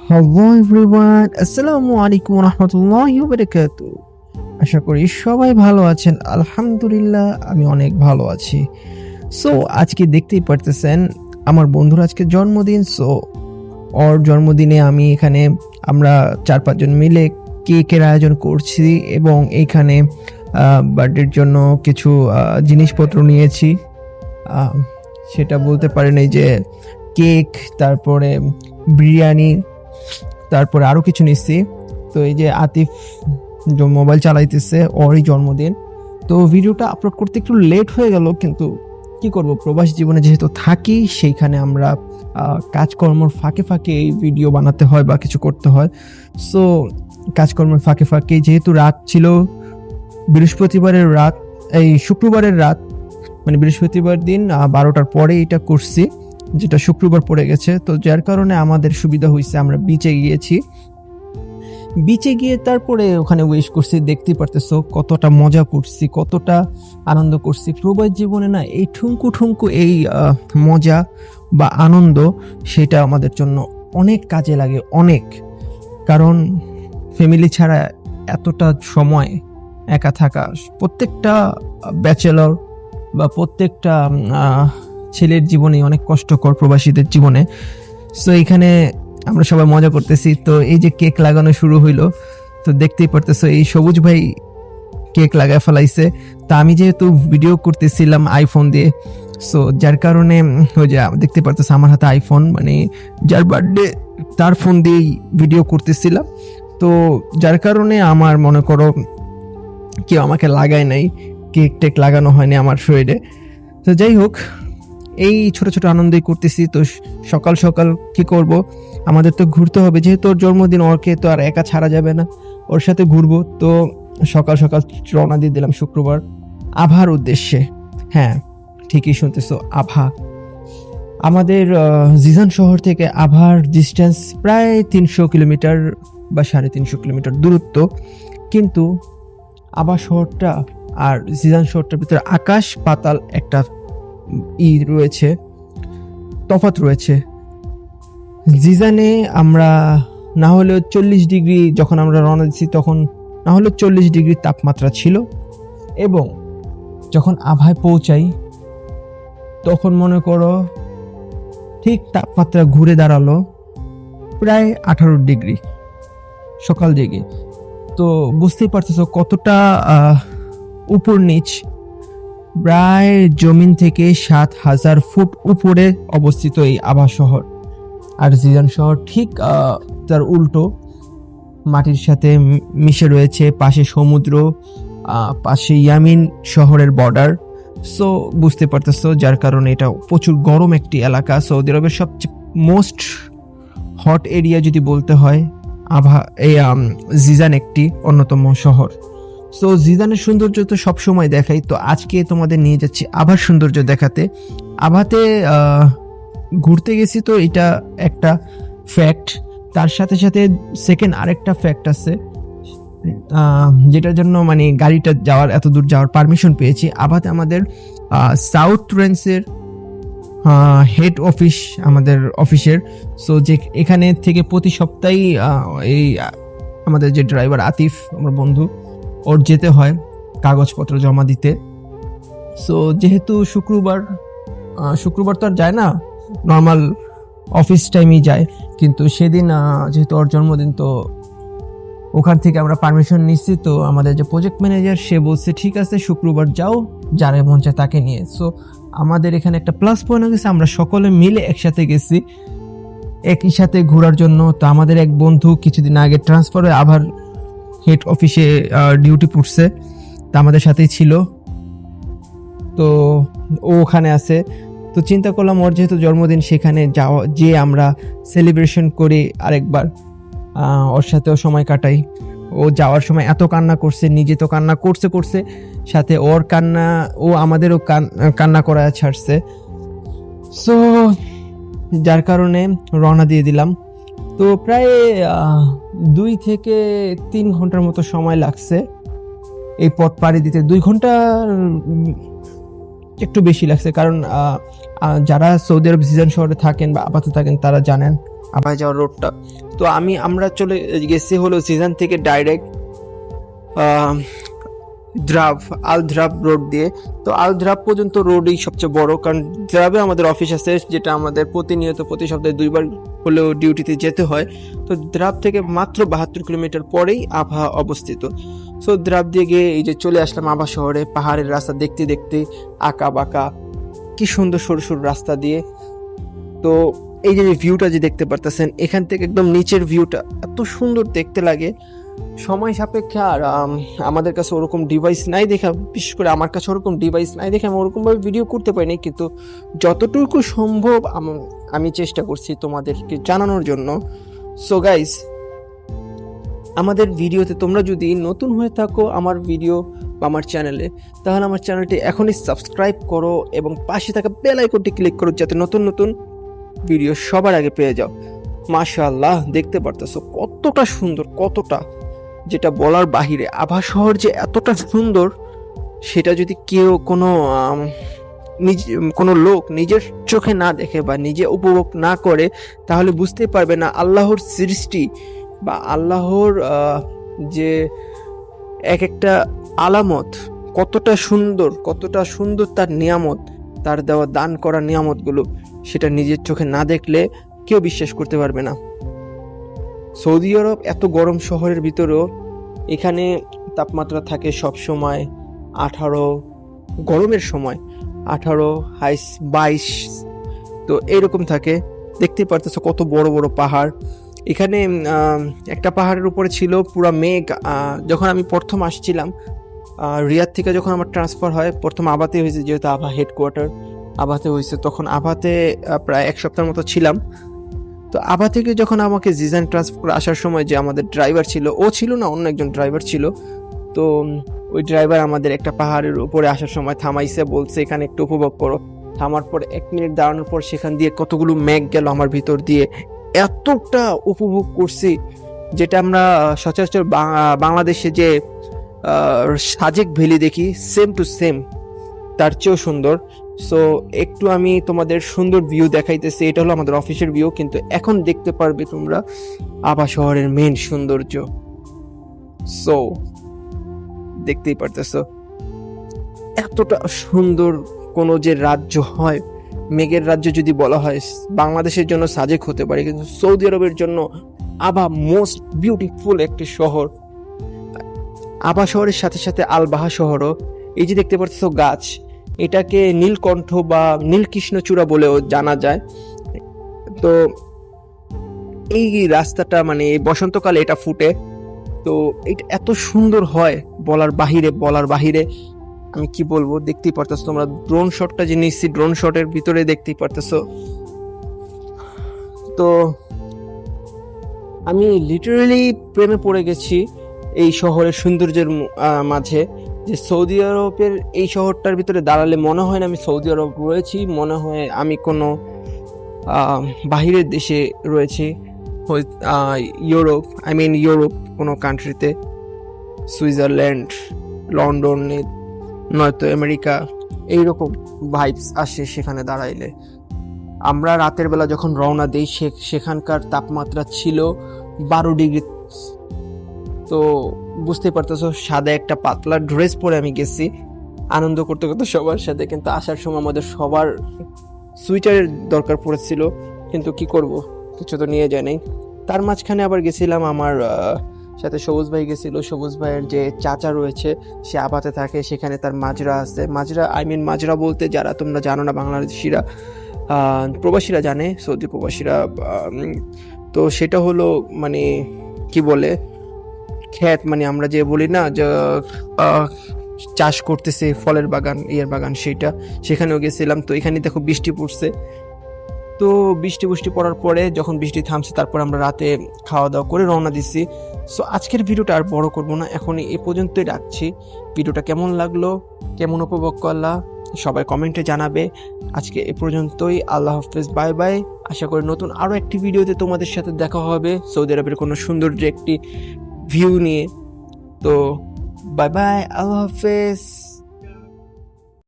Hello everyone, আসসালামু আলাইকুম রহমতুল্লাহি ওয়া বারাকাতুহু। আশা করি সবাই ভালো আছেন। আলহামদুলিল্লাহ আমি অনেক ভালো আছি। সো আজকে দেখতেই পারতেছেন আমার বন্ধুর আজকে জন্মদিন। সো ওর জন্মদিনে আমরা 4-5 জন মিলে কেকের আয়োজন করছি এবং এইখানে বার্থডের জন্য কিছু জিনিসপত্র নিয়েছি। আহ, সেটা বলতে পারেন এই যে কেক, তারপরে বিরিয়ানি, তারপরে আরো কিছু নিচ্ছি। তো এই যে আতিফ যে মোবাইল চালাইতেছে, ওরই জন্মদিন। তো ভিডিওটা আপলোড করতে একটু লেট হয়ে গেল, কিন্তু কি করব, প্রবাস জীবনে যেহেতু থাকি সেইখানে আমরা কাজকর্মর ফাঁকে ফাঁকে এই ভিডিও বানাতে হয় বা কিছু করতে হয়। সো কাজকর্মের ফাঁকে ফাঁকে যেহেতু রাত ছিল বৃহস্পতিবারের রাত, এই শুক্রবারের রাত, মানে বৃহস্পতিবার দিন 12টার পরে এটা করছি, যেটা শুক্রবার পড়ে গেছে। তো যার কারণে আমাদের সুবিধা হয়েছে, আমরা বিচে গিয়েছি। বিচে গিয়ে তারপরে ওখানে উইশ করছি। দেখতেই পারতেছো কতটা মজা করছি, কতটা আনন্দ করছি। প্রবাস জীবনে না এই ঠুনকু ঠুনকু এই মজা বা আনন্দ, সেটা আমাদের জন্য অনেক কাজে লাগে, অনেক। কারণ ফ্যামিলি ছাড়া এতটা সময় একা থাকা প্রত্যেকটা ব্যাচেলর বা প্রত্যেকটা ছেলের জীবনে অনেক কষ্টকর, প্রবাসীদের জীবনে। সো এখানে আমরা সবাই মজা করতেছি। তো এই যে কেক লাগানো শুরু হইলো, তো দেখতেই পারতেছো এই সবুজ ভাই কেক লাগায় ফেলাইছে। তা আমি যেহেতু ভিডিও করতেছিলাম আইফোন দিয়ে, সো যার কারণে ওই যে দেখতে পারতেছো আমার হাতে আইফোন, মানে যার বার্থডে তার ফোন দিয়েই ভিডিও করতেছিলাম। তো যার কারণে আমার মনে করো কেউ আমাকে লাগায় নাই, কেক টেক লাগানো হয়নি আমার শরীরে। তো যাই হোক, এই ছোট ছোট আনন্দই করতেছি। তো সকাল সকাল কি করব, আমাদের তো ঘুরতে হবে, যেহেতু ওর জন্মদিন, ওকে তো আর একা ছাড়া যাবে না, ওর সাথে ঘুরবো। তো সকাল সকাল রওনা দিয়ে দিলাম শুক্রবার আভার উদ্দেশ্যে। হ্যাঁ, ঠিকই শুনতেছো, আভা। আমাদের জিজান শহর থেকে আভার ডিস্টেন্স প্রায় 300 কিলোমিটার বা 350 কিলোমিটার দূরত্ব। কিন্তু আভা শহরটা আর জিজান শহরটার ভিতরে আকাশ পাতাল একটা রয়েছে, তফাৎ রয়েছে। জিজানে আমরা না হলেও 40 ডিগ্রি, যখন আমরা রওনা দিচ্ছি তখন না হলেও 40 ডিগ্রি তাপমাত্রা ছিল, এবং যখন আভায় পৌঁছাই তখন মনে করো ঠিক তাপমাত্রা ঘুরে দাঁড়ালো প্রায় 18 ডিগ্রি সকাল দিকে। তো বুঝতেই পারতেছো কতটা উপর নিচ, প্রায় জমিন থেকে 7,000 ফুট উপরে অবস্থিত এই আভা শহর। আর জিজান শহর ঠিক তার উল্টো, মাটির সাথে মিশে রয়েছে, পাশে সমুদ্র, পাশে ইয়ামিন শহরের বর্ডার। সো বুঝতে পারতেছো, যার কারণে এটা প্রচুর গরম একটি এলাকা। সৌদি আরবের সবচেয়ে মোস্ট হট এরিয়া যদি বলতে হয়, জিজান একটি অন্যতম শহর। সো জিজানের সৌন্দর্য তো সবসময় দেখাই, তো আজকে তোমাদের নিয়ে যাচ্ছি আভার সৌন্দর্য দেখাতে। আভাতে ঘুরতে গেছি, তো এটা একটা ফ্যাক্ট। তার সাথে সাথে সেকেন্ড আরেকটা ফ্যাক্ট আছে, যেটার জন্য মানে গাড়িটা যাওয়ার, এত দূর যাওয়ার পারমিশন পেয়েছি। আভাতে আমাদের সাউথ রেঞ্জের হেড অফিস, আমাদের অফিসের। সো যে এখানে থেকে প্রতি সপ্তাহে এই আমাদের যে ড্রাইভার আতিফ, আমার বন্ধু, ওর যেতে হয় কাগজপত্র জমা দিতে। সো যেহেতু শুক্রবার তো আর যায় না, নর্মাল অফিস টাইমেই যায়, কিন্তু সেদিন যেহেতু ওর জন্মদিন, তো ওখান থেকে আমরা পারমিশন নিচ্ছি। তো আমাদের যে প্রজেক্ট ম্যানেজার, সে বলছে ঠিক আছে শুক্রবার যাও, যারে মন চায় তাকে নিয়ে। সো আমাদের এখানে একটা প্লাস পয়েন্ট হয়ে গেছে, আমরা সকলে মিলে একসাথে গেছি একই সাথে ঘোরার জন্য। তো আমাদের এক বন্ধু কিছুদিন আগে ট্রান্সফার হয়ে আবার হেড অফিসে ডিউটি পড়ছে, তা আমাদের সাথেই ছিল। তো ও ওখানে আছে। তো চিন্তা করলাম ওর যেহেতু জন্মদিন, সেখানে যে আমরা সেলিব্রেশন করি আরেকবার, ওর সাথেও সময় কাটাই। ও যাওয়ার সময় এত কান্না করছে, নিজে তো কান্না করছে, সাথে ওর কান্না, ও আমাদেরও কান্না করা ছাড়ছে। সো যার কারণে রওনা দিয়ে দিলাম। তো প্রায় 2 থেকে 3 ঘন্টার মতো সময় লাগছে এই পথ পাড়ি দিতে। 2 ঘন্টা একটু বেশি লাগছে, কারণ যারা সৌদি আরব জিজান শহরে থাকেন বা আপাতত থাকেন তারা জানেন আবায় যাওয়ার রোডটা। তো আমরা চলে গেছি হলো সিজন থেকে ডাইরেক্ট আল ধ্রাব রোড দিয়ে। তো আল ধ্রাব পর্যন্ত রোডই সবচেয়ে বড়, কারণ ধ্রাবে আমাদের অফিস আছে, যেটা আমাদের প্রতিনিয়ত প্রতি সপ্তাহে 2বার হলেও ডিউটিতে যেতে হয়। তো ধ্রাব থেকে মাত্র 72 কিলোমিটার পরেই আভা অবস্থিত। সো ধ্রাব দিয়ে গিয়ে এই যে চলে আসলাম আভা শহরে। পাহাড়ের রাস্তা দেখতে দেখতে আঁকা বাঁকা, কি সুন্দর সরু সরু রাস্তা দিয়ে। তো এই যে ভিউটা যে দেখতে পারতেছেন, এখান থেকে একদম নিচের ভিউটা এত সুন্দর দেখতে লাগে। সময় সাপেক্ষে আর আমাদের কাছে ওরকম ডিভাইস নাই দেখা, বিশেষ করে আমার কাছে ওরকম ডিভাইস নাই দেখে আমি ওরকমভাবে ভিডিও করতে পারিনি, কিন্তু যতটুকু সম্ভব আমি চেষ্টা করছি তোমাদেরকে জানানোর জন্য। সো গাইস, আমাদের ভিডিওতে তোমরা যদি নতুন হয়ে থাকো আমার ভিডিও বা আমার চ্যানেলে, তাহলে আমার চ্যানেলটি এখনই সাবস্ক্রাইব করো এবং পাশে থাকা বেল আইকনটি ক্লিক করো, যাতে নতুন নতুন ভিডিও সবার আগে পেয়ে যাও। মাশাআল্লাহ, দেখতে পারতেছো কতটা সুন্দর, কতটা, যেটা বলার বাহিরে। আভা শহর যে এতটা সুন্দর, সেটা যদি কেউ কোনো লোক নিজের চোখে না দেখে বা নিজে উপভোগ না করে, তাহলে বুঝতে পারবে না আল্লাহর সৃষ্টি বা আল্লাহর যে এক একটা আলামত কতটা সুন্দর তার নিয়ামত, তার দেওয়া দান করা নিয়ামতগুলো, সেটা নিজের চোখে না দেখলে কেউ বিশ্বাস করতে পারবে না। সৌদি আরব এত গরম শহরের ভিতরেও এখানে তাপমাত্রা থাকে সব সময় 18, গরমের সময় 18, হাইস 22। তো এরকম থাকে। দেখতে পারতেছো কত বড় বড় পাহাড়। এখানে একটা পাহাড়ের উপরে ছিল পুরা মেঘ। যখন আমি প্রথম আসছিলাম রিয়াদ থেকে, যখন আমার ট্রান্সফার হয়, প্রথম আবাতে হয়েছে, যেহেতু আভা হেডকোয়ার্টার আবাতে হয়েছে, তখন আবাতে প্রায় 1 সপ্তাহের মতো ছিলাম। তো আভা থেকে যখন আমাকে জিজান ট্রান্সফার করে আসার সময়, যে আমাদের ড্রাইভার ছিল, ও ছিল না, অন্য একজন ড্রাইভার ছিল। তো ওই ড্রাইভার আমাদের একটা পাহাড়ের উপরে আসার সময় থামাইছে, বলছে এখানে একটু উপভোগ করো। থামার পর 1 মিনিট দাঁড়ানোর পর সেখান দিয়ে কতগুলো মেঘ গেল আমার ভিতর দিয়ে, এতটা উপভোগ করছি, যেটা আমরা সচরাচর বাংলাদেশে যে সাজেক ভ্যালি দেখি, সেম টু সেম, তার চেয়েও সুন্দর। সো একটু আমি তোমাদের সুন্দর ভিউ দেখাইতেছি। এটা হলো আমাদের অফিসের ভিউ, কিন্তু এখন দেখতে পারবে তোমরা আভা শহরের মেন সৌন্দর্য। সো দেখতেই পারতেছো এতটা সুন্দর কোন যে রাজ্য হয়, মেঘের রাজ্য যদি বলা হয়, বাংলাদেশের জন্য সাজেক হতে পারে, কিন্তু সৌদি আরবের জন্য আভা মোস্ট বিউটিফুল একটি শহর। আভা শহরের সাথে সাথে আল বাহা শহরও। এই যে দেখতে পাচ্ছ গাছ, এটাকে নীলকণ্ঠ বা নীলকৃষ্ণচূড়া বলেও জানা যায়। তো এই রাস্তাটা মানে বসন্তকালে এটা ফুটে, তো এটা এত সুন্দর হয় বলার বাহিরে। আমি কি বলবো, দেখতেই পারতেছো তোমরা। ড্রোন শটটা যে নিচ্ছি, ড্রোন শটের ভিতরে দেখতেই পারতেছো। তো আমি লিটারালি প্রেমে পড়ে গেছি এই শহরের সৌন্দর্যের মাঝে। যে সৌদি আরবের এই শহরটার ভিতরে দাঁড়ালে মনে হয় না আমি সৌদি আরব রয়েছি, মনে হয় আমি কোনো বাহিরের দেশে রয়েছি, ইউরোপ কোনো কান্ট্রিতে, সুইজারল্যান্ড, লন্ডন, নয়তো আমেরিকা, এইরকম ভাইবস আসে সেখানে দাঁড়াইলে। আমরা রাতের বেলা যখন রওনা দিই, সেখানকার তাপমাত্রা ছিল 12 ডিগ্রি। তো বুঝতে পারতেছো, সাদা একটা পাতলা ড্রেস পরে আমি গেছি আনন্দ করতে করতে সবার সাথে, কিন্তু আসার সময় আমাদের সবার সুইটারের দরকার পড়েছিল, কিন্তু কি করব, কিছু তো নিয়ে যায় নাই। তার মাঝখানে আবার গেছিলাম, আমার সাথে সবুজ ভাই গেছিল। সবুজ ভাইয়ের যে চাচা রয়েছে, সে আবাতে থাকে, সেখানে তার মাজরা আছে। মাজরা বলতে, যারা তোমরা জানো না, বাংলাদেশিরা, প্রবাসীরা জানে, সৌদি প্রবাসীরা। তো সেটা হলো মানে কি বলে, ক্ষেত, মানে আমরা যে বলি না যে চাষ করতেছে, ফলের বাগান, বাগান, সেখানেও গেছিলাম। তো এখানে দেখো বৃষ্টি পড়ছে। তো বৃষ্টি পড়ার পরে যখন বৃষ্টি থামছে, তারপর আমরা রাতে খাওয়া দাওয়া করে রওনা দিচ্ছি। সো আজকের ভিডিওটা আর বড় করব না, এখন এ পর্যন্তই রাখছি। ভিডিওটা কেমন লাগলো, কেমন উপভোগ করলা, সবাই কমেন্টে জানাবে। আজকে এ পর্যন্তই, আল্লাহ হাফেজ, বাই বাই। আশা করি নতুন আরও একটি ভিডিওতে তোমাদের সাথে দেখা হবে সৌদি আরবের কোনো সৌন্দর্য একটি ভিউ নিয়ে। তো বাই বাই, আল্লাহ হাফেজ।